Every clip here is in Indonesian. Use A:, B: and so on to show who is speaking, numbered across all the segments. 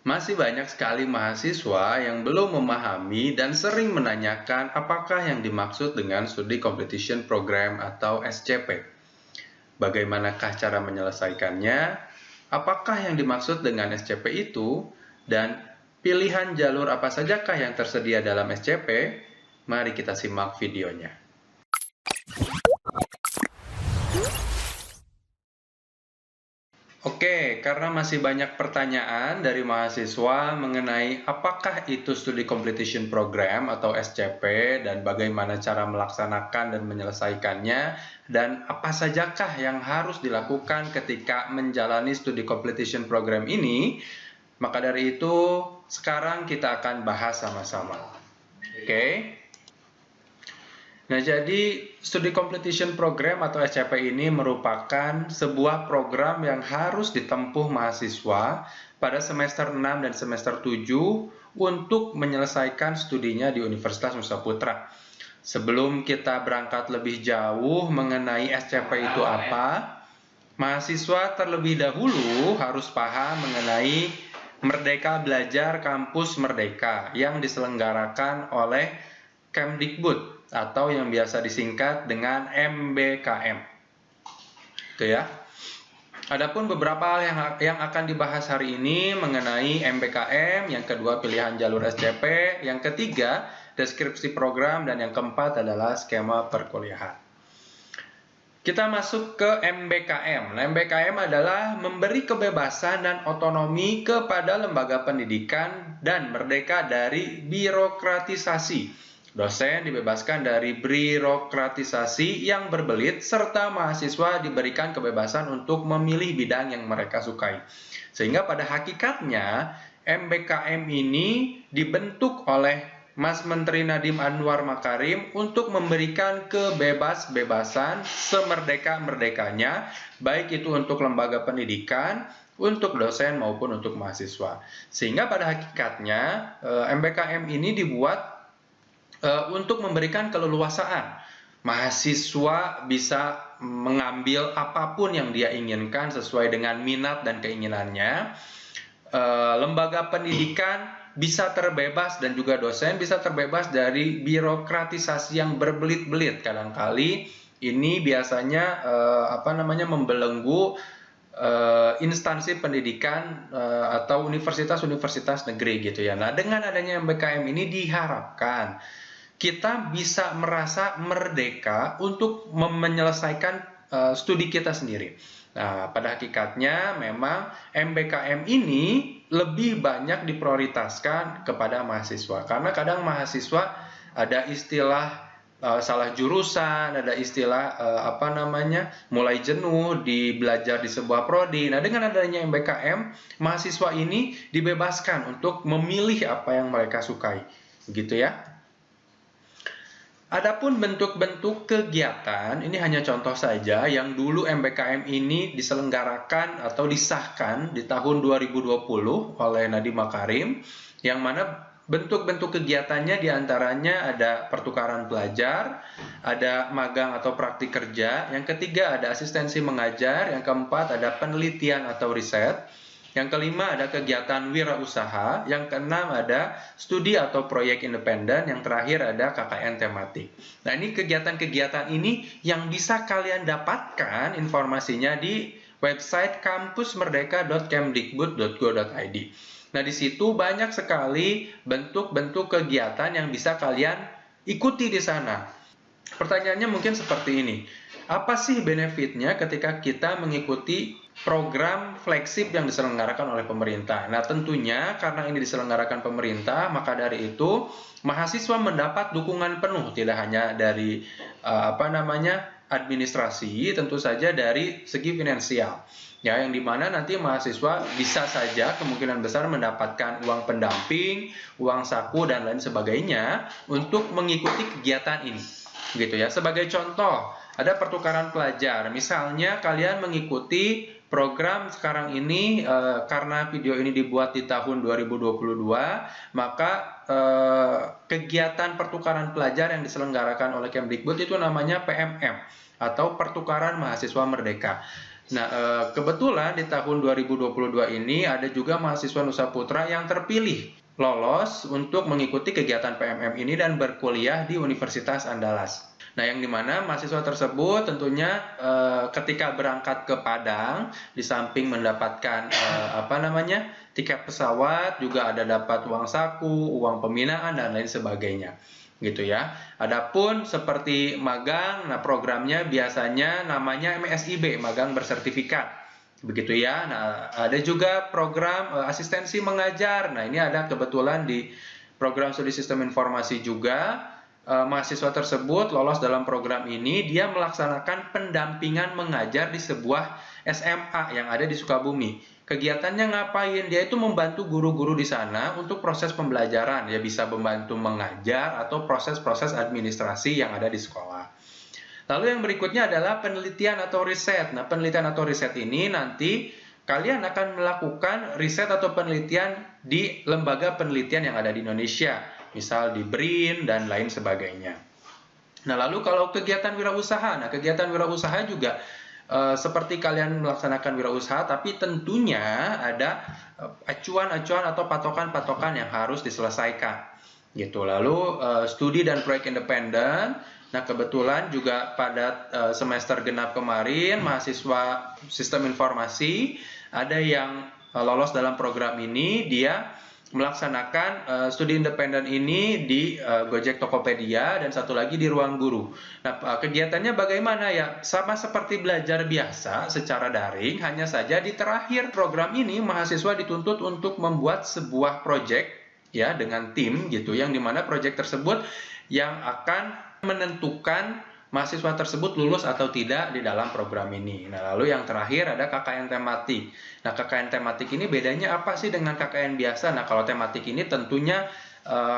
A: Masih banyak sekali mahasiswa yang belum memahami dan sering menanyakan apakah yang dimaksud dengan Studi Competition Program atau SCP. Bagaimanakah cara menyelesaikannya? Apakah yang dimaksud dengan SCP itu? Dan pilihan jalur apa sajakah yang tersedia dalam SCP? Mari kita simak videonya. Oke, karena masih banyak pertanyaan dari mahasiswa mengenai apakah itu Studi Completion Program atau SCP dan bagaimana cara melaksanakan dan menyelesaikannya dan apa sajakah yang harus dilakukan ketika menjalani Studi Completion Program ini, maka dari itu sekarang kita akan bahas sama-sama. Oke. Nah, jadi Studi Completion Program atau SCP ini merupakan sebuah program yang harus ditempuh mahasiswa pada semester 6 dan semester 7 untuk menyelesaikan studinya di Universitas Nusa Putra. Sebelum kita berangkat lebih jauh mengenai SCP itu apa, mahasiswa terlebih dahulu harus paham mengenai Merdeka Belajar Kampus Merdeka yang diselenggarakan oleh Kemdikbud atau yang biasa disingkat dengan MBKM. Itu ya. Adapun beberapa hal yang akan dibahas hari ini mengenai MBKM, yang kedua pilihan jalur SCP, yang ketiga deskripsi program, dan yang keempat adalah skema perkuliahan. Kita masuk ke MBKM. Nah, MBKM adalah memberi kebebasan dan otonomi kepada lembaga pendidikan dan merdeka dari birokratisasi. Dosen dibebaskan dari birokratisasi yang berbelit, serta mahasiswa diberikan kebebasan untuk memilih bidang yang mereka sukai. Sehingga pada hakikatnya, MBKM ini dibentuk oleh Mas Menteri Nadiem Anwar Makarim untuk memberikan kebebas-bebasan semerdeka-merdekanya, baik itu untuk lembaga pendidikan, untuk dosen maupun untuk mahasiswa. Sehingga pada hakikatnya MBKM ini dibuat untuk memberikan keleluasaan. Mahasiswa bisa mengambil apapun yang dia inginkan sesuai dengan minat dan keinginannya. Lembaga pendidikan bisa terbebas dan juga dosen bisa terbebas dari birokratisasi yang berbelit-belit. Kadangkali ini biasanya membelenggu instansi pendidikan atau universitas-universitas negeri gitu ya. Nah, dengan adanya MBKM ini diharapkan kita bisa merasa merdeka untuk menyelesaikan studi kita sendiri. Nah, pada hakikatnya memang MBKM ini lebih banyak diprioritaskan kepada mahasiswa. Karena kadang mahasiswa ada istilah salah jurusan, ada istilah mulai jenuh di belajar di sebuah prodi. Nah, dengan adanya MBKM, mahasiswa ini dibebaskan untuk memilih apa yang mereka sukai. Begitu ya. Adapun bentuk-bentuk kegiatan, ini hanya contoh saja yang dulu MBKM ini diselenggarakan atau disahkan di tahun 2020 oleh Nadiem Makarim, yang mana bentuk-bentuk kegiatannya diantaranya ada pertukaran pelajar, ada magang atau praktik kerja, yang ketiga ada asistensi mengajar, yang keempat ada penelitian atau riset, yang kelima ada kegiatan wirausaha, yang keenam ada studi atau proyek independen, yang terakhir ada KKN tematik. Nah, ini kegiatan-kegiatan ini yang bisa kalian dapatkan informasinya di website kampusmerdeka.kemdikbud.go.id. Nah, di situ banyak sekali bentuk-bentuk kegiatan yang bisa kalian ikuti di sana. Pertanyaannya mungkin seperti ini. Apa sih benefitnya ketika kita mengikuti program flagship yang diselenggarakan oleh pemerintah? Nah, tentunya karena ini diselenggarakan pemerintah, maka dari itu mahasiswa mendapat dukungan penuh, tidak hanya dari administrasi, tentu saja dari segi finansial. Ya, yang dimana nanti mahasiswa bisa saja kemungkinan besar mendapatkan uang pendamping, uang saku, dan lain sebagainya untuk mengikuti kegiatan ini. Gitu ya. Sebagai contoh, ada pertukaran pelajar. Misalnya kalian mengikuti program sekarang ini, karena video ini dibuat di tahun 2022, maka kegiatan pertukaran pelajar yang diselenggarakan oleh Kemdikbud itu namanya PMM atau Pertukaran Mahasiswa Merdeka. Nah, kebetulan di tahun 2022 ini ada juga mahasiswa Nusa Putra yang terpilih lolos untuk mengikuti kegiatan PMM ini dan berkuliah di Universitas Andalas. Nah, yang dimana mahasiswa tersebut tentunya ketika berangkat ke Padang, di samping mendapatkan tiket pesawat, juga ada dapat uang saku, uang pembinaan dan lain sebagainya, gitu ya. Adapun seperti magang, nah programnya biasanya namanya MSIB, magang bersertifikat. Begitu ya. Nah, ada juga program asistensi mengajar. Nah, ini ada kebetulan di program studi sistem informasi juga. Mahasiswa tersebut lolos dalam program ini, dia melaksanakan pendampingan mengajar di sebuah SMA yang ada di Sukabumi. Kegiatannya ngapain? Dia itu membantu guru-guru di sana untuk proses pembelajaran, ya bisa membantu mengajar atau proses-proses administrasi yang ada di sekolah. Lalu yang berikutnya adalah penelitian atau riset. Nah, penelitian atau riset ini nanti kalian akan melakukan riset atau penelitian di lembaga penelitian yang ada di Indonesia, misal di BRIN dan lain sebagainya. Nah, lalu kalau kegiatan wirausaha, nah kegiatan wirausaha juga seperti kalian melaksanakan wirausaha, tapi tentunya ada acuan-acuan atau patokan-patokan yang harus diselesaikan, gitu. Lalu studi dan proyek independen. Nah, kebetulan juga pada semester genap kemarin, mahasiswa sistem informasi ada yang lolos dalam program ini, dia melaksanakan studi independen ini di Gojek Tokopedia dan satu lagi di Ruang Guru. Nah, kegiatannya bagaimana ya? Sama seperti belajar biasa secara daring, hanya saja di terakhir program ini mahasiswa dituntut untuk membuat sebuah proyek ya dengan tim gitu, yang dimana proyek tersebut yang akan menentukan mahasiswa tersebut lulus atau tidak di dalam program ini. Nah, lalu yang terakhir ada KKN tematik. Nah, KKN tematik ini bedanya apa sih dengan KKN biasa? Nah, kalau tematik ini tentunya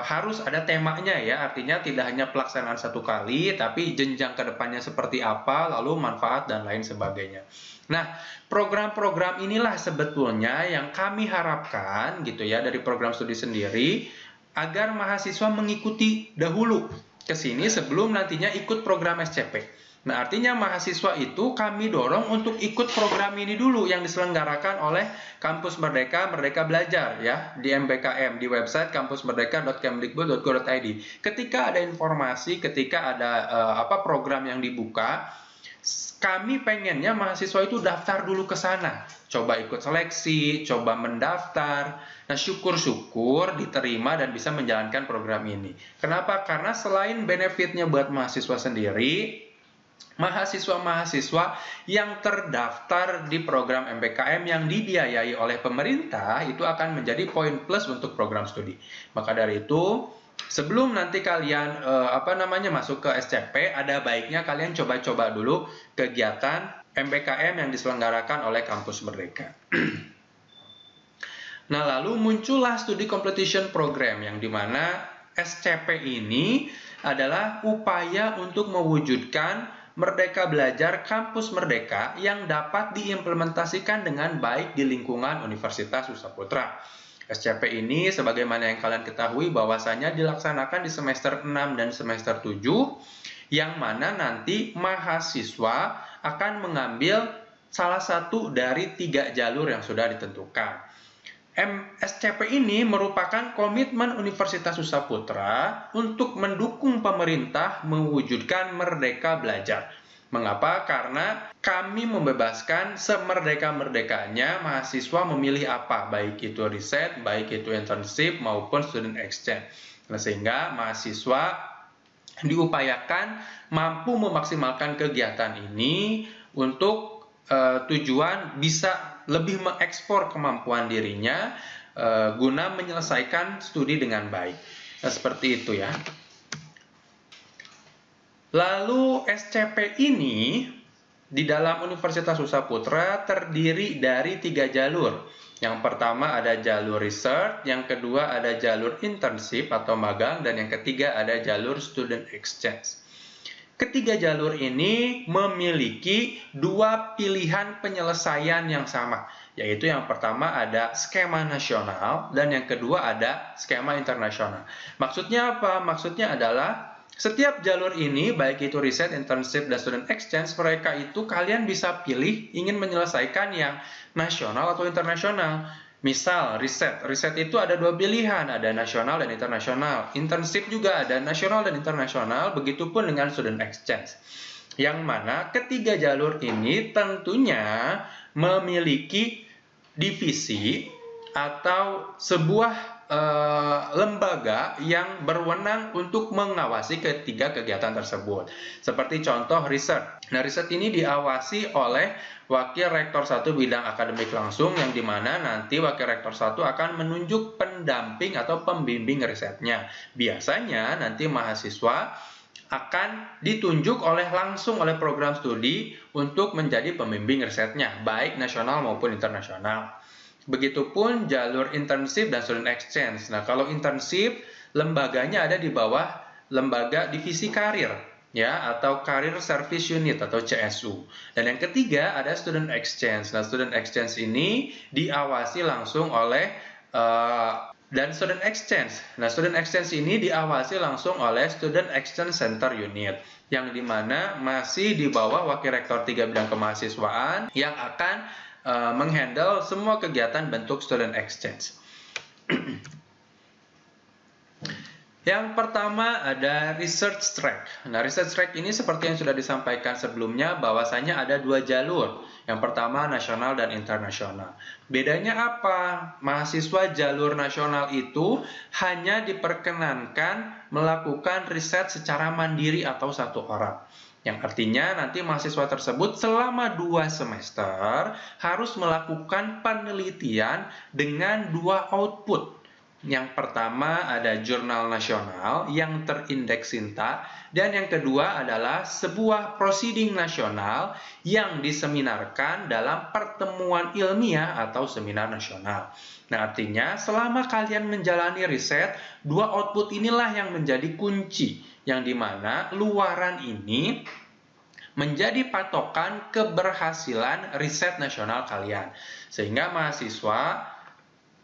A: harus ada temanya ya, artinya tidak hanya pelaksanaan satu kali, tapi jenjang ke depannya seperti apa, lalu manfaat dan lain sebagainya. Nah, program-program inilah sebetulnya yang kami harapkan gitu ya dari program studi sendiri, agar mahasiswa mengikuti dahulu ke sini sebelum nantinya ikut program SCP. Nah, artinya mahasiswa itu kami dorong untuk ikut program ini dulu yang diselenggarakan oleh Kampus Merdeka, Merdeka Belajar ya, di MBKM, di website kampusmerdeka.kemdikbud.go.id. Ketika ada informasi, ketika ada program yang dibuka, kami pengennya mahasiswa itu daftar dulu ke sana, coba ikut seleksi, coba mendaftar. Nah, syukur-syukur diterima dan bisa menjalankan program ini. Kenapa? Karena selain benefitnya buat mahasiswa sendiri, mahasiswa-mahasiswa yang terdaftar di program MBKM yang dibiayai oleh pemerintah itu akan menjadi poin plus untuk program studi. Maka dari itu, sebelum nanti kalian masuk ke SCP, ada baiknya kalian coba-coba dulu kegiatan MBKM yang diselenggarakan oleh Kampus Merdeka. Nah, lalu muncullah studi completion program yang dimana SCP ini adalah upaya untuk mewujudkan Merdeka Belajar Kampus Merdeka yang dapat diimplementasikan dengan baik di lingkungan Universitas Nusa Putra. SCP ini sebagaimana yang kalian ketahui bahwasanya dilaksanakan di semester 6 dan semester 7, yang mana nanti mahasiswa akan mengambil salah satu dari 3 jalur yang sudah ditentukan. SCP ini merupakan komitmen Universitas Nusa Putra untuk mendukung pemerintah mewujudkan Merdeka Belajar. Mengapa? Karena kami membebaskan semerdeka-merdekanya mahasiswa memilih apa, baik itu riset, baik itu internship, maupun student exchange. Nah, sehingga mahasiswa diupayakan mampu memaksimalkan kegiatan ini untuk tujuan bisa lebih mengekspor kemampuan dirinya guna menyelesaikan studi dengan baik. Nah, seperti itu ya. Lalu SCP ini di dalam Universitas Nusa Putra terdiri dari 3 jalur. Yang pertama ada jalur research, yang kedua ada jalur internship atau magang, dan yang ketiga ada jalur student exchange. Ketiga jalur ini memiliki 2 pilihan penyelesaian yang sama, yaitu yang pertama ada skema nasional dan yang kedua ada skema internasional. Maksudnya apa? Maksudnya adalah Setiap jalur ini, baik itu riset, internship, dan student exchange, mereka itu kalian bisa pilih ingin menyelesaikan yang nasional atau internasional. Misal, riset itu ada dua pilihan, ada nasional dan internasional. Internship juga ada nasional dan internasional, begitupun dengan student exchange. Yang mana ketiga jalur ini tentunya memiliki divisi atau sebuah lembaga yang berwenang untuk mengawasi ketiga kegiatan tersebut. Seperti contoh riset. Nah, riset ini diawasi oleh Wakil Rektor 1 bidang akademik langsung, yang dimana nanti Wakil Rektor 1 akan menunjuk pendamping atau pembimbing risetnya. Biasanya nanti mahasiswa akan ditunjuk langsung oleh program studi untuk menjadi pembimbing risetnya, baik nasional maupun internasional. Begitupun jalur internship dan student exchange. Nah, kalau internship, lembaganya ada di bawah lembaga divisi karir, ya, atau Career Service Unit atau CSU. Dan yang ketiga ada student exchange. Nah, student exchange ini diawasi langsung oleh dan student exchange. Nah, student exchange ini diawasi langsung oleh Student Exchange Center Unit, yang dimana masih di bawah Wakil Rektor 3 bidang kemahasiswaan yang akan menghandle semua kegiatan bentuk student exchange. Yang pertama ada research track. Nah, research track ini seperti yang sudah disampaikan sebelumnya, bahwasanya ada dua jalur. Yang pertama nasional dan internasional. Bedanya apa? Mahasiswa jalur nasional itu hanya diperkenankan melakukan riset secara mandiri atau satu orang. Yang artinya nanti mahasiswa tersebut selama 2 semester harus melakukan penelitian dengan 2 output. Yang pertama ada jurnal nasional yang terindeks SINTA, dan yang kedua adalah sebuah proceeding nasional yang diseminarkan dalam pertemuan ilmiah atau seminar nasional. Nah, artinya selama kalian menjalani riset, 2 output inilah yang menjadi kunci, yang dimana luaran ini menjadi patokan keberhasilan riset nasional kalian. Sehingga mahasiswa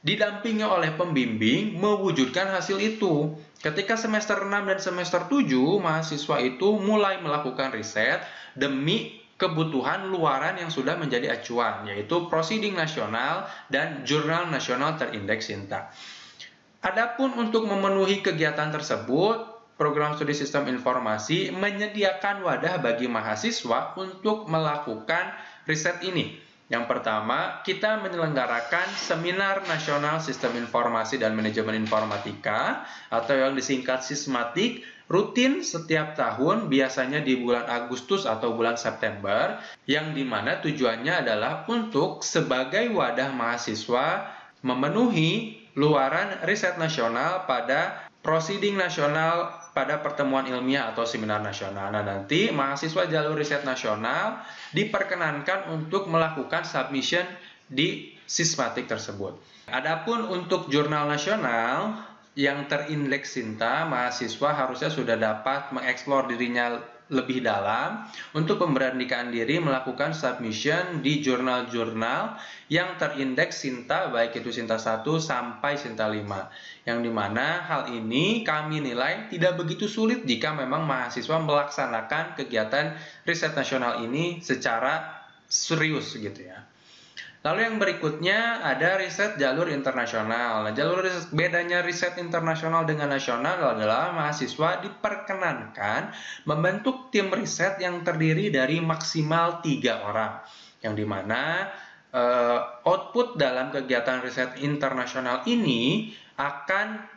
A: didampingi oleh pembimbing mewujudkan hasil itu. Ketika semester 6 dan semester 7, mahasiswa itu mulai melakukan riset demi kebutuhan luaran yang sudah menjadi acuan, yaitu proceeding nasional dan jurnal nasional terindeks SINTA. Adapun untuk memenuhi kegiatan tersebut, Program Studi Sistem Informasi menyediakan wadah bagi mahasiswa untuk melakukan riset ini. Yang pertama, kita menyelenggarakan Seminar Nasional Sistem Informasi dan Manajemen Informatika atau yang disingkat Sismatik, rutin setiap tahun, biasanya di bulan Agustus atau bulan September, yang dimana tujuannya adalah untuk sebagai wadah mahasiswa memenuhi luaran riset nasional pada proceeding nasional pada pertemuan ilmiah atau seminar nasional. Nah, nanti mahasiswa jalur riset nasional diperkenankan untuk melakukan submission di Sismatik tersebut. Adapun untuk jurnal nasional yang terindeks SINTA, mahasiswa harusnya sudah dapat mengeksplor dirinya lebih dalam untuk memberanikan diri melakukan submission di jurnal-jurnal yang terindeks SINTA, baik itu SINTA 1 sampai SINTA 5. Yang dimana hal ini kami nilai tidak begitu sulit jika memang mahasiswa melaksanakan kegiatan riset nasional ini secara serius gitu ya. Lalu yang berikutnya ada riset jalur internasional. Nah, bedanya riset internasional dengan nasional adalah mahasiswa diperkenankan membentuk tim riset yang terdiri dari maksimal 3 orang. Yang dimana output dalam kegiatan riset internasional ini akan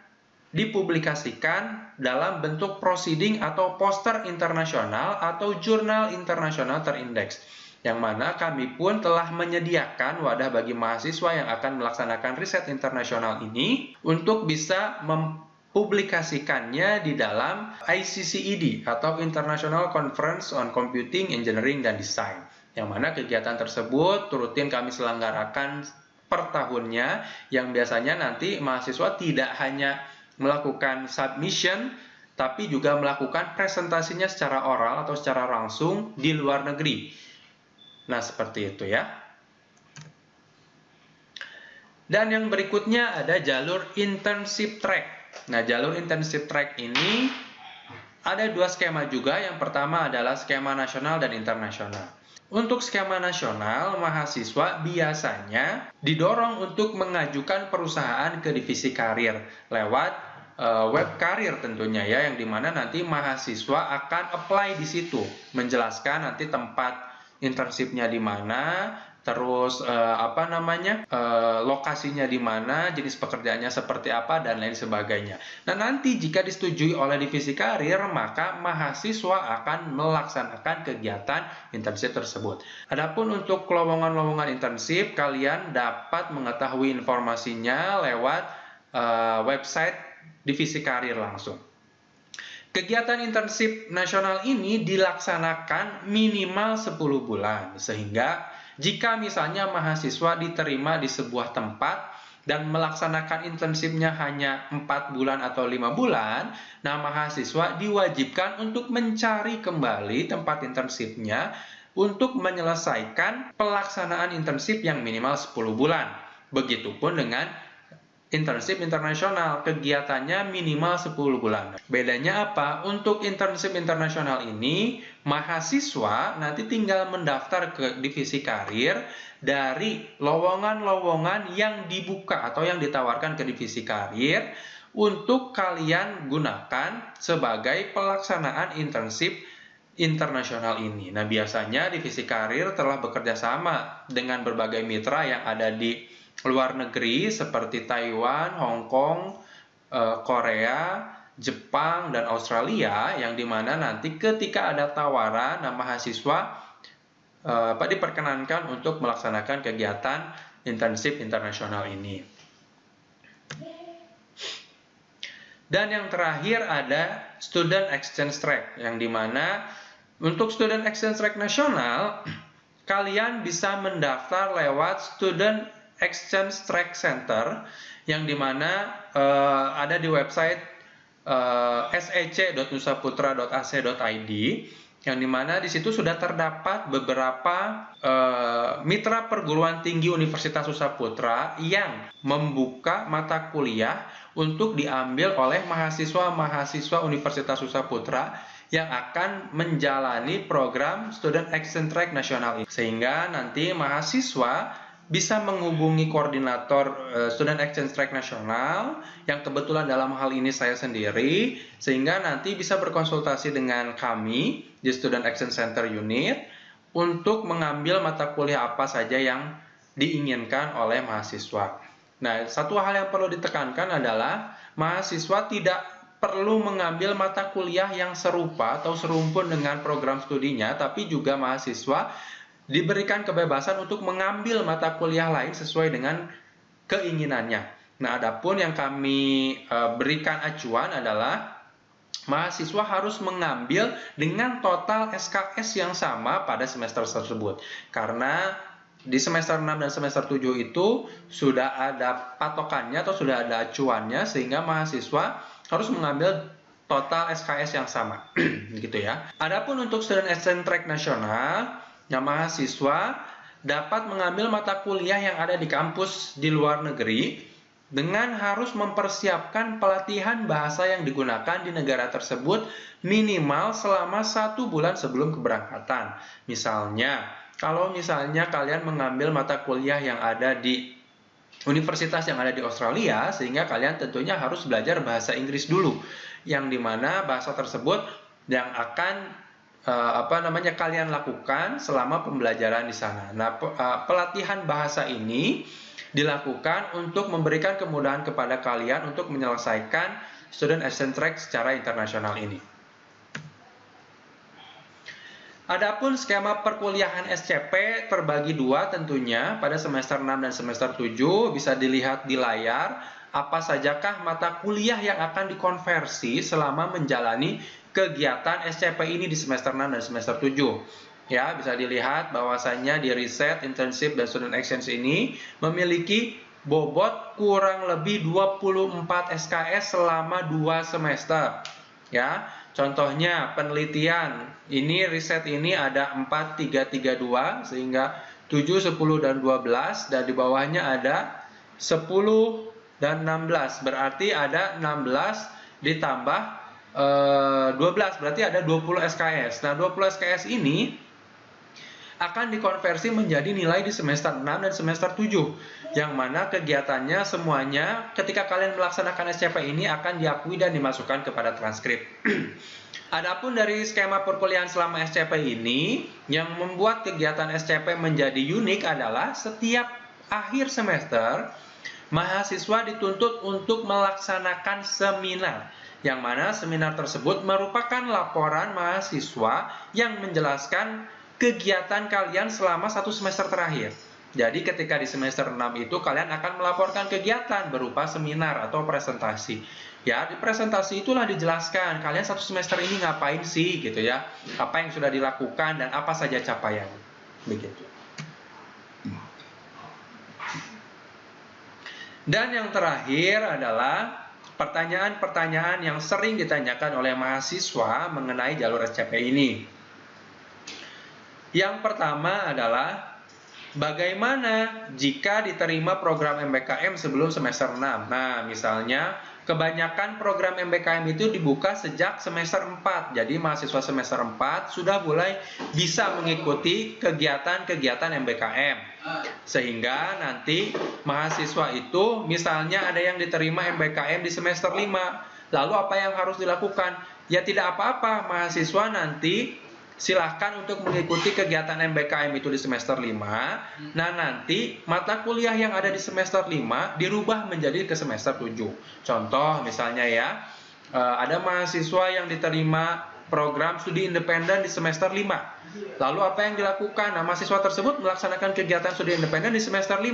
A: dipublikasikan dalam bentuk proceeding atau poster internasional atau jurnal internasional terindeks. Yang mana kami pun telah menyediakan wadah bagi mahasiswa yang akan melaksanakan riset internasional ini untuk bisa mempublikasikannya di dalam ICCED atau International Conference on Computing, Engineering, dan Design. Yang mana kegiatan tersebut rutin kami selenggarakan per tahunnya, yang biasanya nanti mahasiswa tidak hanya melakukan submission, tapi juga melakukan presentasinya secara oral atau secara langsung di luar negeri. Nah, seperti itu ya. Dan yang berikutnya ada jalur internship track. Nah, jalur internship track ini Ada dua skema juga, yang pertama adalah skema nasional dan internasional. Untuk skema nasional, mahasiswa biasanya didorong untuk mengajukan perusahaan ke divisi karir lewat web karir tentunya ya, yang dimana nanti mahasiswa akan apply di situ, menjelaskan nanti tempat internshipnya di mana, terus lokasinya di mana, jenis pekerjaannya seperti apa, dan lain sebagainya. Nah, nanti jika disetujui oleh divisi karir, maka mahasiswa akan melaksanakan kegiatan internship tersebut. Adapun untuk lowongan-lowongan internship, kalian dapat mengetahui informasinya lewat website divisi karir langsung. Kegiatan internship nasional ini dilaksanakan minimal 10 bulan, sehingga jika misalnya mahasiswa diterima di sebuah tempat dan melaksanakan internshipnya hanya 4 bulan atau 5 bulan, nah mahasiswa diwajibkan untuk mencari kembali tempat internshipnya untuk menyelesaikan pelaksanaan internship yang minimal 10 bulan. Begitupun dengan internship internasional, kegiatannya minimal 10 bulan. Bedanya apa? Untuk internship internasional ini, mahasiswa nanti tinggal mendaftar ke divisi karir dari lowongan-lowongan yang dibuka atau yang ditawarkan ke divisi karir untuk kalian gunakan sebagai pelaksanaan internship internasional ini. Nah, biasanya divisi karir telah bekerja sama dengan berbagai mitra yang ada di luar negeri seperti Taiwan, Hong Kong, Korea, Jepang, dan Australia, yang dimana nanti ketika ada tawaran, nah mahasiswa diperkenankan untuk melaksanakan kegiatan internship internasional ini. Dan yang terakhir ada Student Exchange Track, yang dimana untuk Student Exchange Track nasional, kalian bisa mendaftar lewat Student Exchange Track Center, yang dimana ada di website sec.nusaputra.ac.id, yang dimana di situ sudah terdapat beberapa mitra perguruan tinggi Universitas Nusaputra yang membuka mata kuliah untuk diambil oleh mahasiswa-mahasiswa Universitas Nusaputra yang akan menjalani program Student Exchange Track nasional ini. Sehingga nanti mahasiswa bisa menghubungi koordinator Student Exchange Track nasional, yang kebetulan dalam hal ini saya sendiri, sehingga nanti bisa berkonsultasi dengan kami di Student Exchange Center Unit untuk mengambil mata kuliah apa saja yang diinginkan oleh mahasiswa. Nah, satu hal yang perlu ditekankan adalah mahasiswa tidak perlu mengambil mata kuliah yang serupa atau serumpun dengan program studinya, tapi juga mahasiswa diberikan kebebasan untuk mengambil mata kuliah lain sesuai dengan keinginannya. Nah, adapun yang kami berikan acuan adalah mahasiswa harus mengambil dengan total SKS yang sama pada semester tersebut. Karena di semester 6 dan semester 7 itu sudah ada patokannya atau sudah ada acuannya, sehingga mahasiswa harus mengambil total SKS yang sama. Gitu ya. Adapun untuk Student Exchange Track nasional, nah, mahasiswa dapat mengambil mata kuliah yang ada di kampus di luar negeri dengan harus mempersiapkan pelatihan bahasa yang digunakan di negara tersebut minimal selama 1 bulan sebelum keberangkatan. Misalnya, kalau misalnya kalian mengambil mata kuliah yang ada di universitas yang ada di Australia, sehingga kalian tentunya harus belajar bahasa Inggris dulu, yang dimana bahasa tersebut yang akan kalian lakukan selama pembelajaran di sana. Nah, pelatihan bahasa ini dilakukan untuk memberikan kemudahan kepada kalian untuk menyelesaikan Student Exchange Track secara internasional ini. Adapun skema perkuliahan SCP terbagi dua tentunya pada semester 6 dan semester 7, bisa dilihat di layar apa sajakah mata kuliah yang akan dikonversi selama menjalani kegiatan SCP ini di semester 6 dan semester 7. Ya, bisa dilihat bahwasannya di riset, internship, dan student exchange ini memiliki bobot kurang lebih 24 SKS selama 2 semester. Ya, contohnya penelitian, ini riset ini ada 4, 3, 3, 2, sehingga 7, 10, dan 12, dan di bawahnya ada 10 dan 16, berarti ada 16 ditambah 12, berarti ada 20 SKS. Nah, 20 SKS ini akan dikonversi menjadi nilai di semester 6 dan semester 7, yang mana kegiatannya semuanya ketika kalian melaksanakan SCP ini akan diakui dan dimasukkan kepada transkrip. Adapun dari skema perkuliahan selama SCP ini, yang membuat kegiatan SCP menjadi unik adalah setiap akhir semester mahasiswa dituntut untuk melaksanakan seminar, yang mana seminar tersebut merupakan laporan mahasiswa yang menjelaskan kegiatan kalian selama satu semester terakhir. Jadi ketika di semester 6 itu kalian akan melaporkan kegiatan berupa seminar atau presentasi. Ya, di presentasi itulah dijelaskan kalian satu semester ini ngapain sih gitu ya. Apa yang sudah dilakukan dan apa saja capaian. Begitu. Dan yang terakhir adalah pertanyaan-pertanyaan yang sering ditanyakan oleh mahasiswa mengenai jalur SCP ini. Yang pertama adalah bagaimana jika diterima program MBKM sebelum semester 6? Nah, misalnya kebanyakan program MBKM itu dibuka sejak semester 4. Jadi mahasiswa semester 4 sudah mulai bisa mengikuti kegiatan-kegiatan MBKM. Sehingga nanti mahasiswa itu misalnya ada yang diterima MBKM di semester 5. Lalu apa yang harus dilakukan? Ya tidak apa-apa, mahasiswa nanti silahkan untuk mengikuti kegiatan MBKM itu di semester 5. Nah, nanti mata kuliah yang ada di semester 5 dirubah menjadi ke semester 7. Contoh misalnya ya, ada mahasiswa yang diterima program studi independen di semester 5. Lalu apa yang dilakukan? Nah, mahasiswa tersebut melaksanakan kegiatan studi independen di semester 5.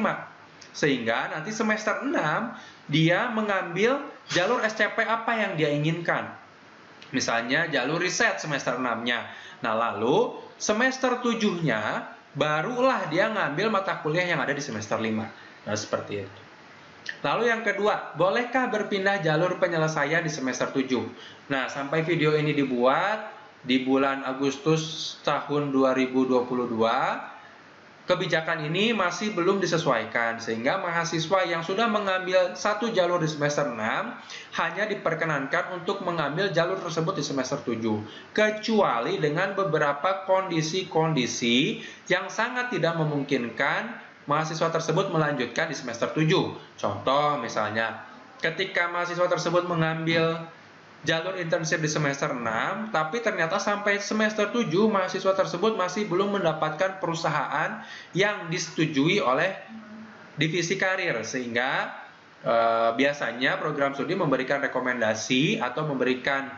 A: Sehingga nanti semester 6 dia mengambil jalur SCP apa yang dia inginkan. Misalnya jalur riset semester 6-nya. Nah, lalu semester 7-nya barulah dia ngambil mata kuliah yang ada di semester 5. Nah, seperti itu. Lalu yang kedua, bolehkah berpindah jalur penyelesaian di semester 7? Nah, sampai video ini dibuat di bulan Agustus tahun 2022, kebijakan ini masih belum disesuaikan, sehingga mahasiswa yang sudah mengambil satu jalur di semester 6 hanya diperkenankan untuk mengambil jalur tersebut di semester 7, kecuali dengan beberapa kondisi-kondisi yang sangat tidak memungkinkan mahasiswa tersebut melanjutkan di semester 7. Contoh misalnya, ketika mahasiswa tersebut mengambil jalur internship di semester 6, tapi ternyata sampai semester 7 mahasiswa tersebut masih belum mendapatkan perusahaan yang disetujui oleh divisi karir, sehingga biasanya program studi memberikan rekomendasi atau memberikan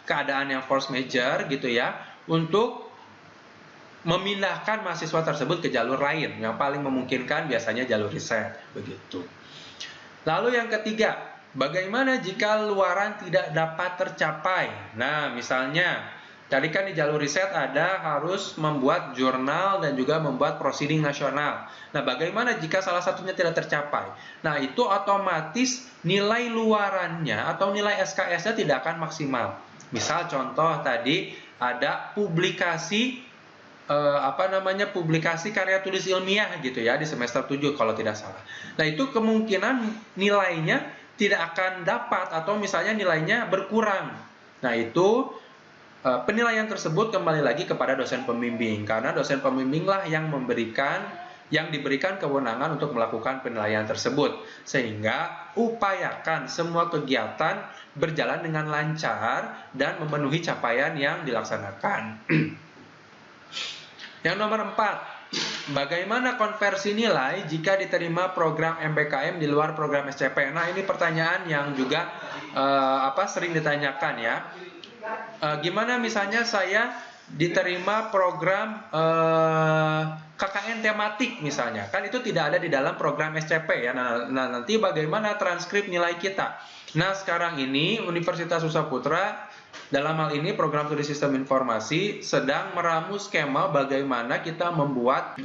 A: keadaan yang force major gitu ya, untuk memindahkan mahasiswa tersebut ke jalur lain yang paling memungkinkan, biasanya jalur riset begitu. Lalu yang ketiga, bagaimana jika luaran tidak dapat tercapai? Nah, misalnya tadi kan di jalur riset ada harus membuat jurnal dan juga membuat proceeding nasional. Nah, bagaimana jika salah satunya tidak tercapai? Nah, itu otomatis nilai luarannya atau nilai SKS-nya tidak akan maksimal. Misal contoh tadi ada publikasi publikasi karya tulis ilmiah gitu ya di semester 7 kalau tidak salah. Nah, itu kemungkinan nilainya tidak akan dapat atau misalnya nilainya berkurang. Nah, itu penilaian tersebut kembali lagi kepada dosen pembimbing, karena dosen pembimbinglah yang diberikan kewenangan untuk melakukan penilaian tersebut. Sehingga upayakan semua kegiatan berjalan dengan lancar dan memenuhi capaian yang dilaksanakan. Yang nomor 4, bagaimana konversi nilai jika diterima program MBKM di luar program SCP? Nah, ini pertanyaan yang juga sering ditanyakan ya. Gimana misalnya saya diterima program KKN tematik misalnya, kan itu tidak ada di dalam program SCP ya. Nah, nanti bagaimana transkrip nilai kita? Nah, sekarang ini Universitas Usaputra dalam hal ini program studi sistem informasi sedang meramu skema bagaimana kita membuat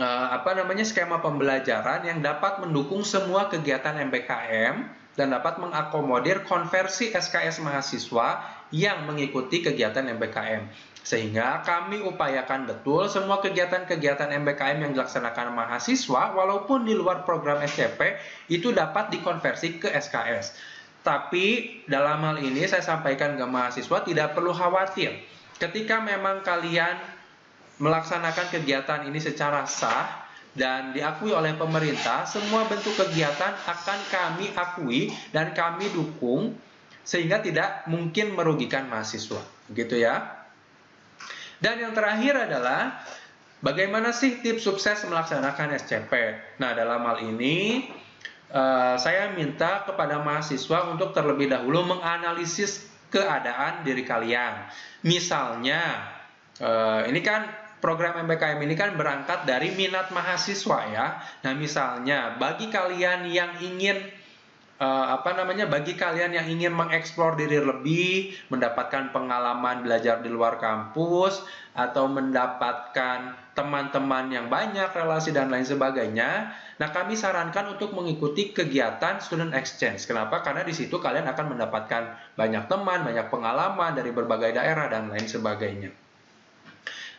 A: skema pembelajaran yang dapat mendukung semua kegiatan MBKM dan dapat mengakomodir konversi SKS mahasiswa yang mengikuti kegiatan MBKM. Sehingga kami upayakan betul semua kegiatan-kegiatan MBKM yang dilaksanakan mahasiswa walaupun di luar program SCP itu dapat dikonversi ke SKS. Tapi dalam hal ini saya sampaikan ke mahasiswa tidak perlu khawatir. Ketika memang kalian melaksanakan kegiatan ini secara sah dan diakui oleh pemerintah, semua bentuk kegiatan akan kami akui dan kami dukung sehingga tidak mungkin merugikan mahasiswa. Begitu ya. Dan yang terakhir adalah bagaimana sih tips sukses melaksanakan SCP? Nah, dalam hal ini saya minta kepada mahasiswa untuk terlebih dahulu menganalisis keadaan diri kalian. Misalnya, ini kan program MBKM ini kan berangkat dari minat mahasiswa ya. Nah, misalnya bagi kalian yang ingin bagi kalian yang ingin mengeksplor diri lebih, mendapatkan pengalaman belajar di luar kampus, atau mendapatkan teman-teman yang banyak, relasi dan lain sebagainya, nah kami sarankan untuk mengikuti kegiatan student exchange. Kenapa? Karena di situ kalian akan mendapatkan banyak teman, banyak pengalaman dari berbagai daerah dan lain sebagainya.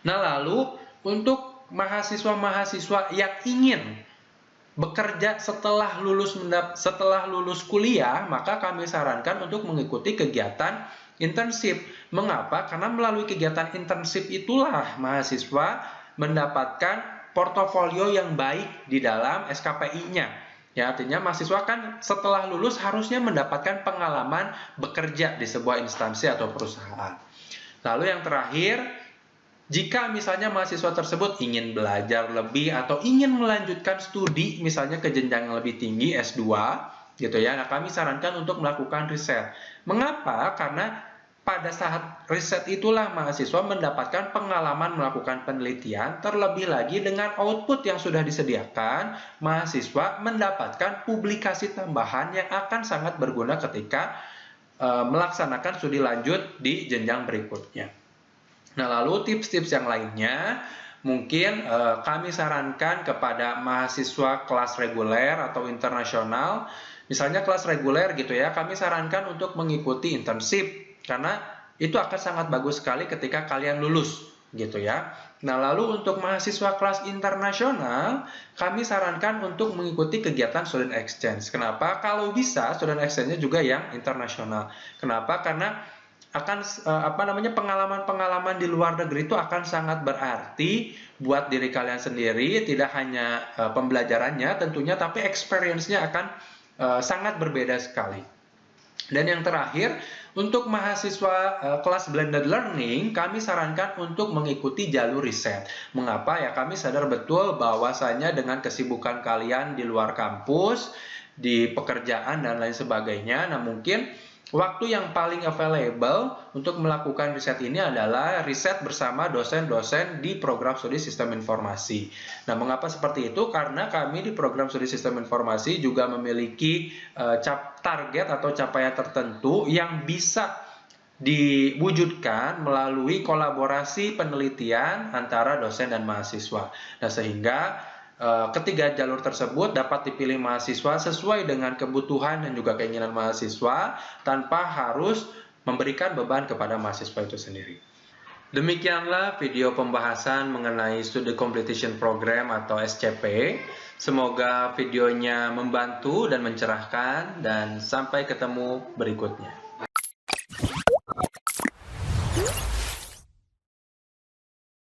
A: Nah, lalu untuk mahasiswa-mahasiswa yang ingin bekerja setelah lulus kuliah, maka kami sarankan untuk mengikuti kegiatan internship. Mengapa? Karena melalui kegiatan internship itulah mahasiswa mendapatkan portofolio yang baik di dalam SKPI-nya. Ya, artinya mahasiswa kan setelah lulus harusnya mendapatkan pengalaman bekerja di sebuah instansi atau perusahaan. Lalu yang terakhir, jika misalnya mahasiswa tersebut ingin belajar lebih atau ingin melanjutkan studi misalnya ke jenjang yang lebih tinggi S2 gitu ya. Nah, kami sarankan untuk melakukan riset. Mengapa? Karena pada saat riset itulah mahasiswa mendapatkan pengalaman melakukan penelitian, terlebih lagi dengan output yang sudah disediakan, mahasiswa mendapatkan publikasi tambahan yang akan sangat berguna ketika melaksanakan studi lanjut di jenjang berikutnya. Nah, lalu tips-tips yang lainnya mungkin kami sarankan kepada mahasiswa kelas reguler atau internasional. Misalnya kelas reguler gitu ya, kami sarankan untuk mengikuti internship karena itu akan sangat bagus sekali ketika kalian lulus gitu ya. Nah, lalu untuk mahasiswa kelas internasional, kami sarankan untuk mengikuti kegiatan student exchange. Kenapa? Kalau bisa student exchange-nya juga yang internasional. Kenapa? Karena akan pengalaman-pengalaman di luar negeri itu akan sangat berarti buat diri kalian sendiri, tidak hanya pembelajarannya tentunya, tapi experience-nya akan sangat berbeda sekali. Dan yang terakhir, untuk mahasiswa kelas blended learning, kami sarankan untuk mengikuti jalur riset. Mengapa? Ya, kami sadar betul bahwasanya dengan kesibukan kalian di luar kampus, di pekerjaan dan lain sebagainya, nah mungkin waktu yang paling available untuk melakukan riset ini adalah riset bersama dosen-dosen di program studi sistem informasi. Nah, mengapa seperti itu? Karena kami di program studi sistem informasi juga memiliki target atau capaian tertentu yang bisa diwujudkan melalui kolaborasi penelitian antara dosen dan mahasiswa. Nah, sehingga ketiga jalur tersebut dapat dipilih mahasiswa sesuai dengan kebutuhan dan juga keinginan mahasiswa tanpa harus memberikan beban kepada mahasiswa itu sendiri. Demikianlah video pembahasan mengenai Student Completion Program atau SCP. Semoga videonya membantu dan mencerahkan, dan sampai ketemu berikutnya.